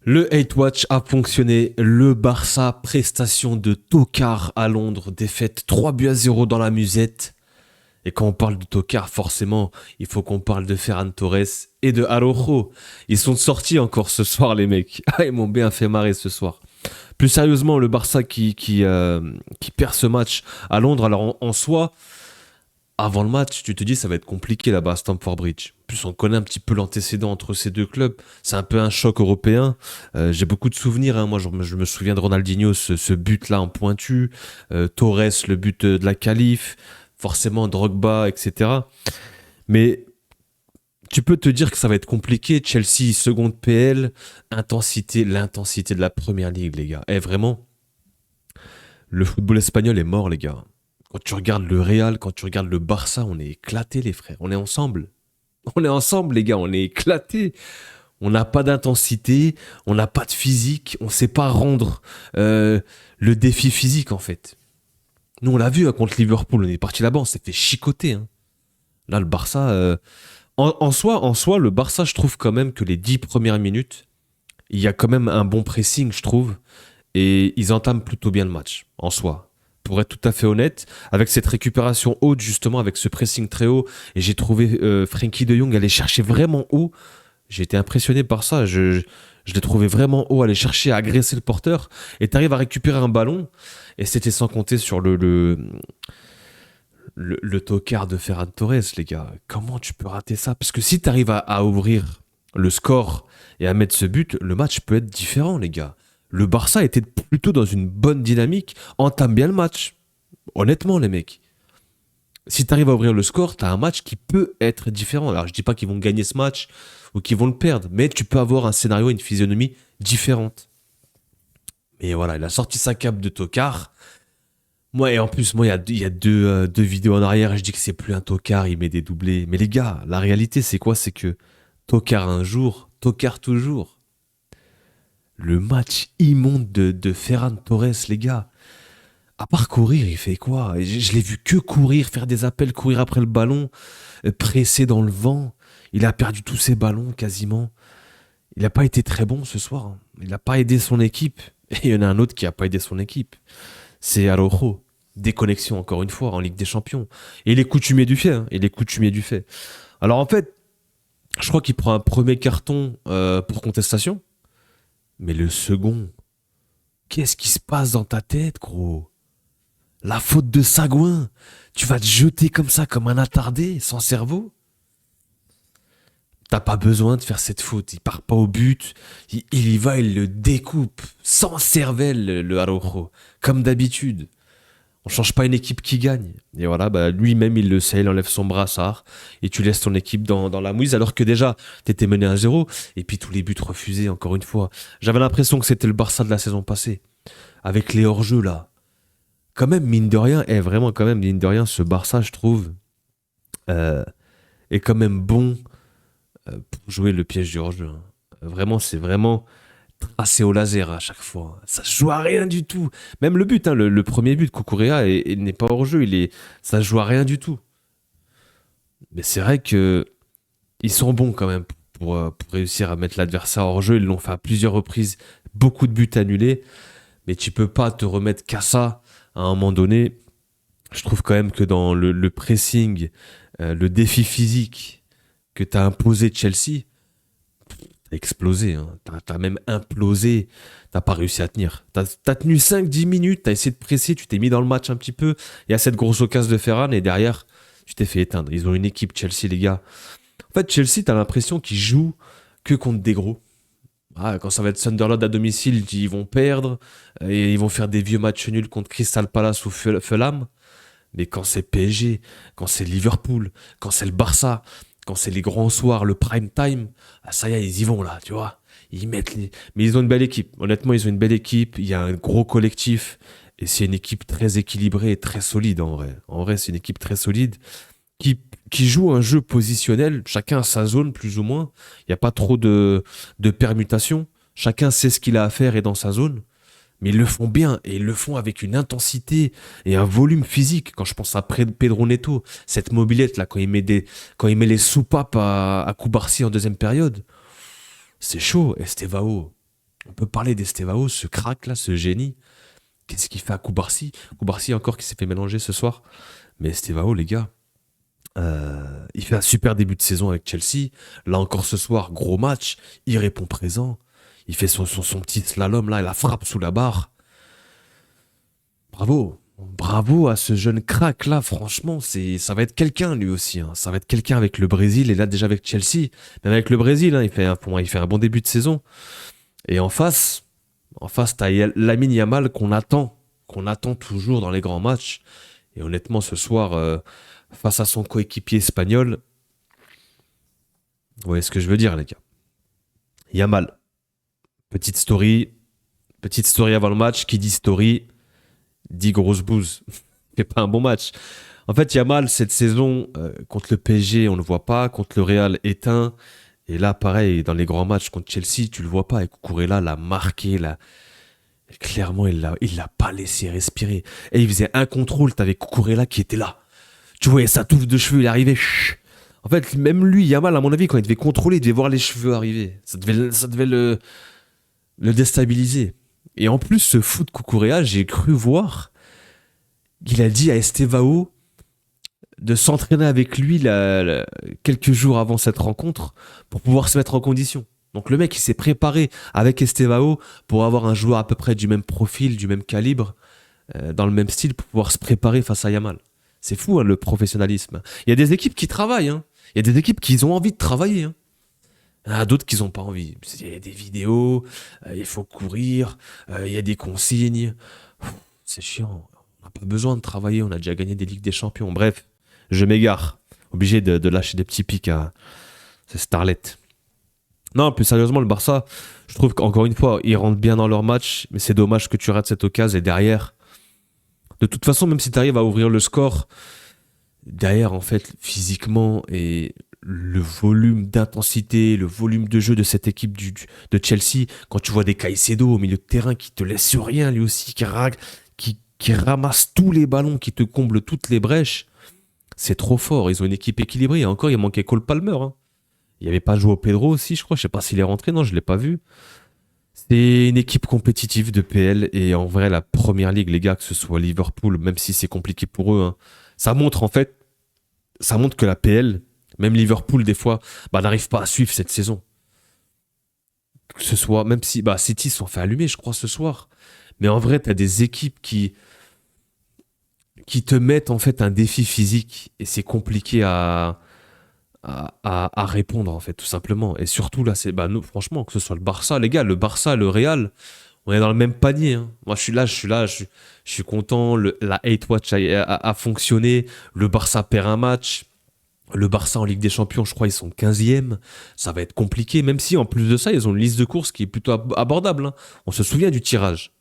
Le hate watch a fonctionné. Le Barça, prestation de tocard à Londres, défaite 3-0 dans la musette. Et quand on parle de tocard, forcément, il faut qu'on parle de Ferran Torres et de Araujo. Ils sont sortis encore ce soir, les mecs. Ah, ils m'ont bien fait marrer ce soir. Plus sérieusement, le Barça qui perd ce match à Londres. Alors en soi, avant le match, tu te dis ça va être compliqué là-bas à Stamford Bridge. En plus, on connaît un petit peu l'antécédent entre ces deux clubs. C'est un peu un choc européen. J'ai beaucoup de souvenirs. Hein. Moi, je me souviens de Ronaldinho, ce but-là en pointu. Torres, le but de la qualif. Forcément, Drogba, etc. Mais tu peux te dire que ça va être compliqué. Chelsea, seconde PL. L'intensité de la première ligue, les gars. Vraiment, le football espagnol est mort, les gars. Quand tu regardes le Real, quand tu regardes le Barça, on est éclatés, les frères. On est ensemble. On est ensemble, les gars. On est éclatés. On n'a pas d'intensité. On n'a pas de physique. On ne sait pas rendre le défi physique, en fait. Nous, on l'a vu hein, contre Liverpool. On est parti là-bas. On s'est fait chicoter. Hein. Là, le Barça. En soi, le Barça, je trouve quand même que les 10 premières minutes, il y a quand même un bon pressing, je trouve. Et ils entament plutôt bien le match, en soi. Pour être tout à fait honnête, avec cette récupération haute, justement, avec ce pressing très haut, et j'ai trouvé Frenkie de Jong aller chercher vraiment haut. J'ai été impressionné par ça. Je l'ai trouvé vraiment haut, aller chercher à agresser le porteur. Et tu arrives à récupérer un ballon. Et c'était sans compter sur le tocard de Ferran Torres, les gars. Comment tu peux rater ça? Parce que si tu arrives à ouvrir le score et à mettre ce but, le match peut être différent, les gars. Le Barça était plutôt dans une bonne dynamique, entame bien le match. Honnêtement, les mecs. Si tu arrives à ouvrir le score, tu as un match qui peut être différent. Alors, je dis pas qu'ils vont gagner ce match ou qu'ils vont le perdre, mais tu peux avoir un scénario, une physionomie différente. Mais voilà, il a sorti sa cape de tocard. Moi, et en plus, moi, il y a deux vidéos en arrière, je dis que c'est plus un tocard, il met des doublés. Mais les gars, la réalité, c'est quoi? C'est que tocard un jour, tocard toujours. Le match immonde de Ferran Torres, les gars. À part courir, il fait quoi? Je l'ai vu que courir, faire des appels, courir après le ballon, presser dans le vent. Il a perdu tous ses ballons quasiment. Il n'a pas été très bon ce soir. Hein. Il n'a pas aidé son équipe. Et il y en a un autre qui n'a pas aidé son équipe. C'est Araujo. Déconnexion encore une fois en Ligue des Champions. Et il est coutumier du fait. Hein. Il est coutumier du fait. Alors en fait, je crois qu'il prend un premier carton pour contestation. Mais le second, qu'est-ce qui se passe dans ta tête, gros? La faute de Sagouin. Tu vas te jeter comme ça, comme un attardé, sans cerveau. T'as pas besoin de faire cette faute. Il part pas au but. Il y va, il le découpe. Sans cervelle, le Araujo. Comme d'habitude. On change pas une équipe qui gagne. Et voilà, bah, lui-même, il le sait. Il enlève son brassard. Et tu laisses ton équipe dans la mouise. Alors que déjà, t'étais mené à 0. Et puis tous les buts refusés, encore une fois. J'avais l'impression que c'était le Barça de la saison passée. Avec les hors-jeux, là. Quand même, mine de rien, vraiment, quand même, mine de rien, ce Barça, je trouve, euh, est quand même bon pour jouer le piège du hors-jeu. Hein. Vraiment, c'est vraiment tracé au laser à chaque fois. Ça se joue à rien du tout. Même le but, hein, le premier but, Kukurea, il n'est pas hors-jeu. Ça se joue à rien du tout. Mais c'est vrai que ils sont bons quand même pour réussir à mettre l'adversaire hors-jeu. Ils l'ont fait à plusieurs reprises. Beaucoup de buts annulés. Mais tu peux pas te remettre qu'à ça à un moment donné. Je trouve quand même que dans le pressing, le défi physique que t'as imposé Chelsea, t'as explosé. Hein. T'as même implosé. T'as pas réussi à tenir. T'as tenu 5-10 minutes, t'as essayé de presser, tu t'es mis dans le match un petit peu. Il y a cette grosse occasion de Ferran et derrière, tu t'es fait éteindre. Ils ont une équipe, Chelsea, les gars. En fait, Chelsea, t'as l'impression qu'ils jouent que contre des gros. Ah, quand ça va être Sunderland à domicile, ils vont perdre et ils vont faire des vieux matchs nuls contre Crystal Palace ou Fulham. Mais quand c'est PSG, quand c'est Liverpool, quand c'est le Barça, quand c'est les grands soirs, le prime time, ah, ça y est, ils y vont là, tu vois. Ils mettent les... Mais ils ont une belle équipe. Honnêtement, ils ont une belle équipe. Il y a un gros collectif. Et c'est une équipe très équilibrée et très solide en vrai. En vrai, c'est une équipe très solide qui joue un jeu positionnel. Chacun a sa zone, plus ou moins. Il n'y a pas trop de permutations. Chacun sait ce qu'il a à faire et dans sa zone. Mais ils le font bien et ils le font avec une intensité et un volume physique. Quand je pense à Pedro Neto, cette mobilette là, quand il met les soupapes à Koubarsi en deuxième période, c'est chaud. Estevao, On peut parler d'Estevao, ce crack là, ce génie. Qu'est-ce qu'il fait à Koubarsi? Koubarsi encore qui s'est fait mélanger ce soir. Mais Estevao, les gars, il fait un super début de saison avec Chelsea. Là encore ce soir, gros match. Il répond présent. Il fait son petit slalom là, et la frappe sous la barre. Bravo. Bravo à ce jeune crack là, franchement, ça va être quelqu'un lui aussi, hein. Ça va être quelqu'un avec le Brésil et là déjà avec Chelsea. Même avec le Brésil, hein, pour moi, il fait un bon début de saison. Et en face, t'as Lamine Yamal qu'on attend toujours dans les grands matchs. Et honnêtement, ce soir, face à son coéquipier espagnol, vous voyez ce que je veux dire, les gars. Yamal, petite story, petite story avant le match. Qui dit story, dit grosse bouse. C'est pas un bon match. En fait, Yamal, cette saison, contre le PSG, on le voit pas. Contre le Real, éteint. Et là, pareil, dans les grands matchs contre Chelsea, tu le vois pas. Et Cucurella l'a marqué, clairement, il l'a pas laissé respirer. Et il faisait un contrôle, t'avais Cucurella qui était là. Tu voyais sa touffe de cheveux, il arrivait. Chut. En fait, même lui, Yamal, à mon avis, quand il devait contrôler, il devait voir les cheveux arriver. Ça devait le déstabiliser. Et en plus, ce foot Cucurella, j'ai cru voir qu'il a dit à Estevao de s'entraîner avec lui quelques jours avant cette rencontre pour pouvoir se mettre en condition. Donc le mec, il s'est préparé avec Estevao pour avoir un joueur à peu près du même profil, du même calibre, dans le même style, pour pouvoir se préparer face à Yamal. C'est fou, hein, le professionnalisme. Il y a des équipes qui travaillent, hein. Il y a des équipes qui ont envie de travailler, hein. Il y en a d'autres qui n'ont pas envie. Il y a des vidéos, il faut courir, il y a des consignes. C'est chiant. On n'a pas besoin de travailler, on a déjà gagné des Ligues des Champions. Bref, je m'égare. Obligé de lâcher des petits pics à ces starlettes. Non, plus sérieusement, le Barça, je trouve qu'encore une fois, ils rentrent bien dans leur match, mais c'est dommage que tu rates cette occasion. Et derrière, de toute façon, même si tu arrives à ouvrir le score, derrière, en fait, physiquement et le volume d'intensité, le volume de jeu de cette équipe de Chelsea, quand tu vois des Caicedo au milieu de terrain qui te laisse rien, lui aussi, qui ramasse tous les ballons, qui te comble toutes les brèches, c'est trop fort. Ils ont une équipe équilibrée. Et encore, il manquait Cole Palmer, hein. Il n'y avait pas Joao Pedro aussi, je crois. Je sais pas s'il est rentré. Non, je l'ai pas vu. C'est une équipe compétitive de PL. Et en vrai, la première ligue, les gars, que ce soit Liverpool, même si c'est compliqué pour eux, hein, ça montre en fait, ça montre que la PL, même Liverpool, des fois, bah, n'arrive pas à suivre cette saison. Que ce soit, même si City se sont fait allumer, je crois, ce soir. Mais en vrai, tu as des équipes qui te mettent en fait un défi physique. Et c'est compliqué à répondre en fait tout simplement et surtout là c'est nous franchement que ce soit le Barça les gars le Barça le Real on est dans le même panier, hein. Moi je suis content la hate watch a fonctionné le Barça perd un match le Barça en Ligue des Champions je crois ils sont 15e ça va être compliqué même si en plus de ça ils ont une liste de courses qui est plutôt abordable, hein. On se souvient du tirage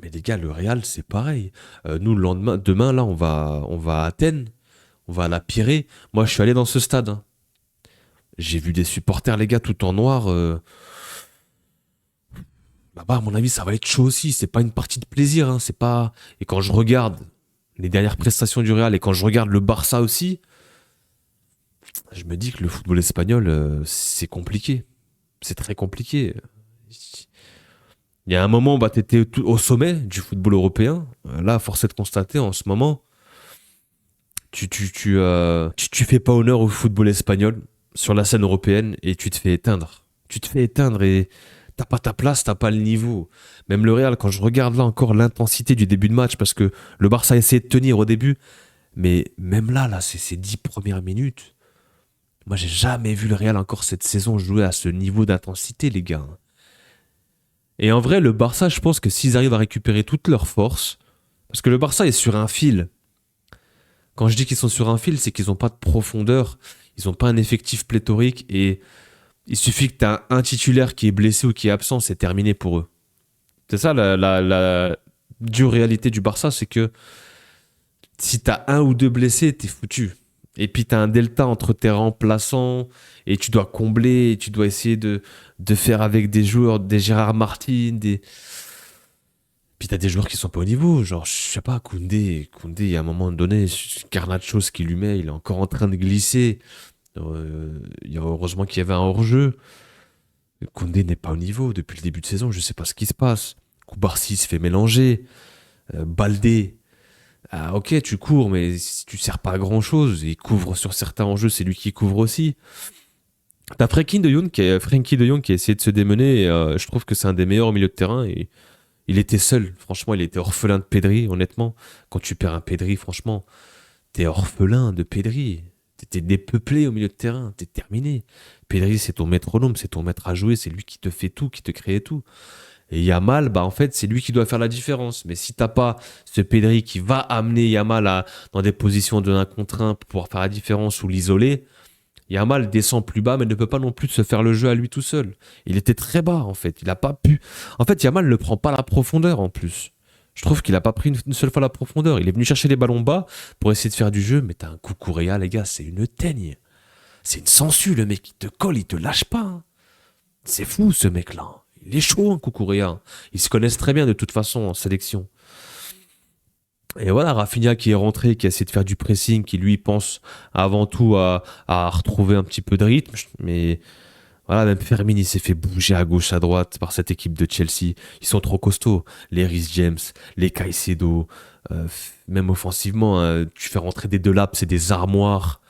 mais les gars le Real c'est pareil. Nous le lendemain demain là on va à Athènes on va à la Pirée. Moi, je suis allé dans ce stade, hein. J'ai vu des supporters, les gars, tout en noir. Là-bas, à mon avis, ça va être chaud aussi. C'est pas une partie de plaisir, hein. C'est pas. Et quand je regarde les dernières prestations du Real et quand je regarde le Barça aussi, je me dis que le football espagnol, c'est compliqué. C'est très compliqué. Il y a un moment, tu étais au sommet du football européen. Là, force est de constater, en ce moment, tu fais pas honneur au football espagnol sur la scène européenne et tu te fais éteindre. Tu te fais éteindre et t'as pas ta place, t'as pas le niveau. Même le Real, quand je regarde là encore l'intensité du début de match, parce que le Barça a essayé de tenir au début, mais même là, c'est ces 10 premières minutes. Moi, j'ai jamais vu le Real encore cette saison jouer à ce niveau d'intensité, les gars. Et en vrai, le Barça, je pense que s'ils arrivent à récupérer toute leur force, parce que le Barça est sur un fil. Quand je dis qu'ils sont sur un fil, c'est qu'ils n'ont pas de profondeur, ils n'ont pas un effectif pléthorique et il suffit que tu as un titulaire qui est blessé ou qui est absent, c'est terminé pour eux. C'est ça la dure réalité du Barça, c'est que si tu as un ou deux blessés, t'es foutu. Et puis tu as un delta entre tes remplaçants et tu dois combler, et tu dois essayer de faire avec des joueurs, des Gérard Martin, des... Puis t'as des joueurs qui sont pas au niveau, genre, je sais pas, Koundé, il y a un moment donné, Garnacho, ce qu'il lui met, il est encore en train de glisser. Heureusement qu'il y avait un hors-jeu. Koundé n'est pas au niveau depuis le début de saison, je sais pas ce qui se passe. Koubarsi se fait mélanger. Baldé, ah, ok, tu cours, mais tu sers pas à grand chose. Il couvre sur certains enjeux, c'est lui qui couvre aussi. T'as Frenkie de Jong qui a essayé de se démener. Et, je trouve que c'est un des meilleurs au milieu de terrain. Et il était seul. Franchement, il était orphelin de Pedri, honnêtement. Quand tu perds un Pedri, franchement, t'es orphelin de Pedri. T'es dépeuplé au milieu de terrain. T'es terminé. Pedri, c'est ton métronome, c'est ton maître à jouer. C'est lui qui te fait tout, qui te crée tout. Et Yamal, bah en fait, c'est lui qui doit faire la différence. Mais si t'as pas ce Pedri qui va amener Yamal dans des positions de 1 contre 1 pour pouvoir faire la différence ou l'isoler, Yamal descend plus bas, mais ne peut pas non plus se faire le jeu à lui tout seul. Il était très bas, en fait. Il a pas pu. En fait, Yamal ne prend pas la profondeur, en plus. Je trouve qu'il a pas pris une seule fois la profondeur. Il est venu chercher les ballons bas pour essayer de faire du jeu, mais t'as un Cucurella, les gars, c'est une teigne. C'est une sangsue, le mec. Il te colle, il te lâche pas, hein. C'est fou, ce mec-là. Il est chaud, hein, Cucurella. Ils se connaissent très bien, de toute façon, en sélection. Et voilà, Rafinha qui est rentré, qui a essayé de faire du pressing, qui lui pense avant tout à retrouver un petit peu de rythme. Mais voilà, même Fermin, il s'est fait bouger à gauche, à droite par cette équipe de Chelsea. Ils sont trop costauds. Les Rhys James, les Caicedo, même offensivement, hein, tu fais rentrer des Delap, c'est des armoires.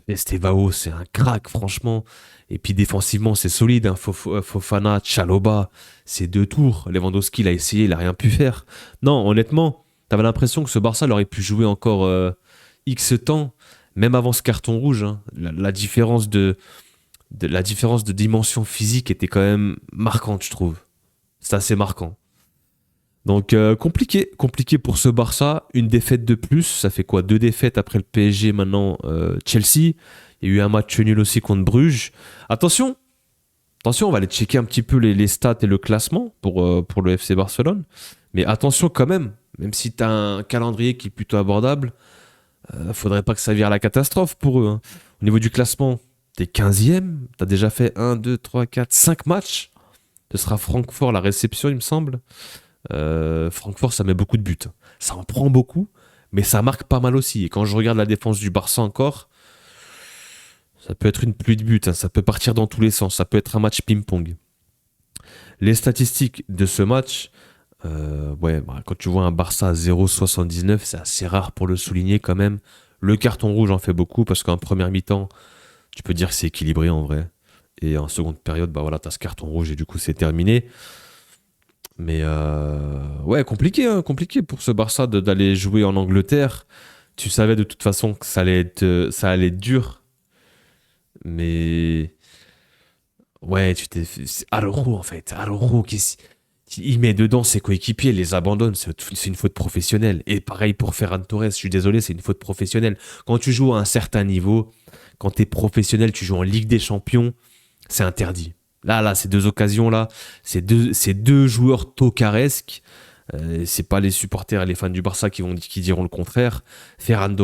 Estevao, c'est un crack, franchement. Et puis défensivement, c'est solide, hein. Fofana, Chaloba, c'est 2 tours. Lewandowski l'a essayé, il a rien pu faire. Non, honnêtement, t'avais l'impression que ce Barça aurait pu jouer encore X temps, même avant ce carton rouge, hein. La différence la différence de dimension physique était quand même marquante, je trouve. C'est assez marquant. Donc compliqué pour ce Barça. Une défaite de plus, ça fait quoi? 2 défaites après le PSG, maintenant Chelsea. Il y a eu un match nul aussi contre Bruges. Attention, attention, on va aller checker un petit peu les stats et le classement pour le FC Barcelone. Mais attention quand même si tu as un calendrier qui est plutôt abordable, faudrait pas que ça vire à la catastrophe pour eux, hein. Au niveau du classement, t'es 15e, t'as déjà fait 5 matchs. Ce sera Francfort la réception, il me semble. Francfort, ça met beaucoup de buts. Ça en prend beaucoup, mais ça marque pas mal aussi. Et quand je regarde la défense du Barça encore, ça peut être une pluie de buts, hein. Ça peut partir dans tous les sens. Ça peut être un match ping-pong. Les statistiques de ce match, ouais, bah, quand tu vois un Barça à 0,79, c'est assez rare pour le souligner quand même. Le carton rouge en fait beaucoup parce qu'en première mi-temps, tu peux dire que c'est équilibré en vrai. Et en seconde période, bah voilà, t'as ce carton rouge et du coup c'est terminé. Mais ouais, compliqué, hein, compliqué pour ce Barça d'aller jouer en Angleterre. Tu savais de toute façon que ça allait être dur, mais ouais, c'est Araujo en fait. Araujo il met dedans ses coéquipiers, les abandonne. C'est une faute professionnelle. Et pareil pour Ferran Torres, je suis désolé, c'est une faute professionnelle. Quand tu joues à un certain niveau, quand tu es professionnel, tu joues en Ligue des Champions, c'est interdit. Là, ces 2 occasions-là, ces deux joueurs tocaresques, c'est pas les supporters et les fans du Barça qui diront le contraire. Ferran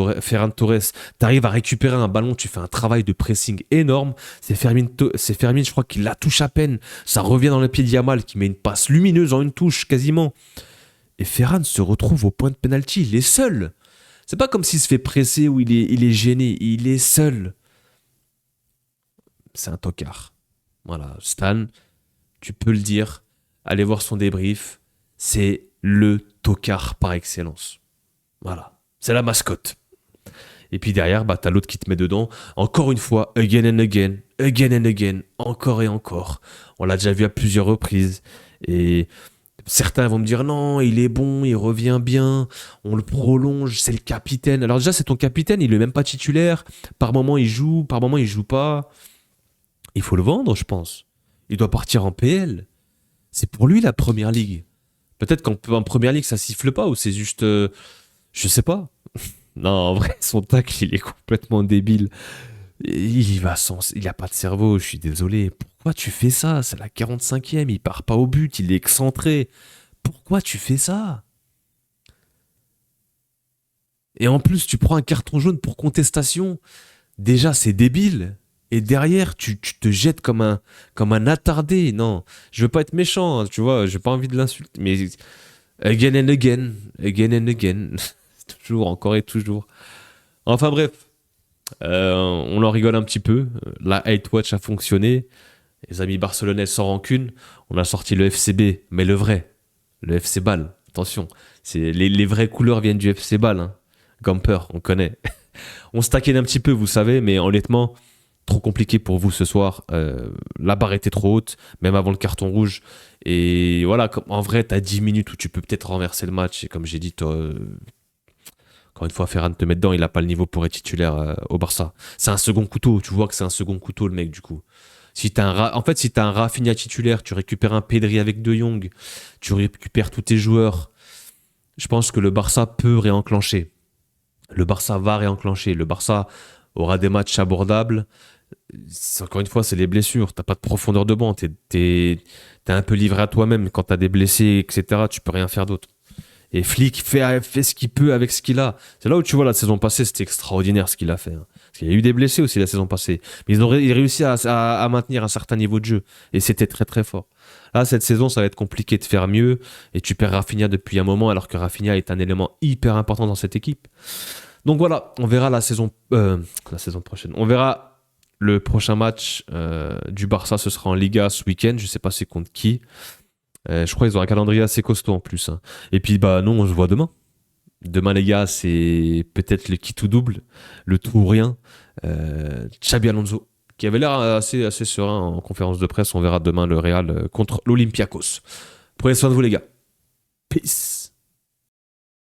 Torres, t'arrives à récupérer un ballon, tu fais un travail de pressing énorme. C'est Fermin, je crois qu'il la touche à peine. Ça revient dans le pied de Yamal qui met une passe lumineuse en une touche quasiment. Et Ferran se retrouve au point de pénalty, il est seul. C'est pas comme s'il se fait presser ou il est gêné, il est seul. C'est un tocard. Voilà, Stan, tu peux le dire, allez voir son débrief, c'est le tocard par excellence. Voilà, c'est la mascotte. Et puis derrière, bah, t'as l'autre qui te met dedans, encore une fois, again and again, again and again, encore et encore. On l'a déjà vu à plusieurs reprises. Et certains vont me dire non, il est bon, il revient bien, on le prolonge, c'est le capitaine. Alors déjà, c'est ton capitaine, il est même pas titulaire. Par moment, il joue, par moment, il joue pas. Il faut le vendre, je pense. Il doit partir en PL. C'est pour lui la première ligue. Peut-être qu'en première ligue, ça siffle pas ou c'est juste. Je sais pas. Non, en vrai, son tacle, il est complètement débile. Il va sans. Il a pas de cerveau, je suis désolé. Pourquoi tu fais ça? C'est la 45e, il part pas au but, il est excentré. Pourquoi tu fais ça? Et en plus, tu prends un carton jaune pour contestation. Déjà, c'est débile. Et derrière, tu te jettes comme un attardé. Non, je veux pas être méchant, hein, tu vois, j'ai pas envie de l'insulter. Mais again and again, again and again. Toujours, encore et toujours. Enfin bref, on en rigole un petit peu. La hate watch a fonctionné. Les amis barcelonais sans rancune, on a sorti le FCB, mais le vrai, le FC Bâle. Attention, les vraies couleurs viennent du FC Bâle. Hein. Gamper, on connaît. On se taquine un petit peu, vous savez, mais honnêtement, trop compliqué pour vous ce soir. La barre était trop haute, même avant le carton rouge. Et voilà, en vrai, tu as 10 minutes où tu peux peut-être renverser le match. Et comme j'ai dit, toi, encore une fois, Ferran te met dedans, il n'a pas le niveau pour être titulaire au Barça. C'est un second couteau, tu vois que c'est un second couteau le mec du coup. Si t'as en fait, si tu as un Rafinha titulaire, tu récupères un Pedri avec De Jong, tu récupères tous tes joueurs, je pense que le Barça peut réenclencher. Le Barça va réenclencher. Le Barça aura des matchs abordables. Encore une fois, c'est les blessures. T'as pas de profondeur de banc. T'es un peu livré à toi-même. Quand t'as des blessés, etc., tu peux rien faire d'autre. Et Flick fait ce qu'il peut avec ce qu'il a. C'est là où tu vois la saison passée, c'était extraordinaire ce qu'il a fait. Hein. Parce qu'il y a eu des blessés aussi la saison passée. Mais ils réussi à maintenir un certain niveau de jeu. Et c'était très très fort. Là, cette saison, ça va être compliqué de faire mieux. Et tu perds Rafinha depuis un moment, alors que Rafinha est un élément hyper important dans cette équipe. Donc voilà, on verra la saison prochaine. On verra le prochain match du Barça, ce sera en Liga ce week-end. Je sais pas c'est contre qui. Je crois qu'ils ont un calendrier assez costaud en plus. Hein. Et puis bah non, on se voit demain. Demain les gars, c'est peut-être le qui tout double, le tout ou rien. Xabi Alonso, qui avait l'air assez serein en conférence de presse. On verra demain le Real contre l'Olympiakos. Prenez soin de vous les gars. Peace.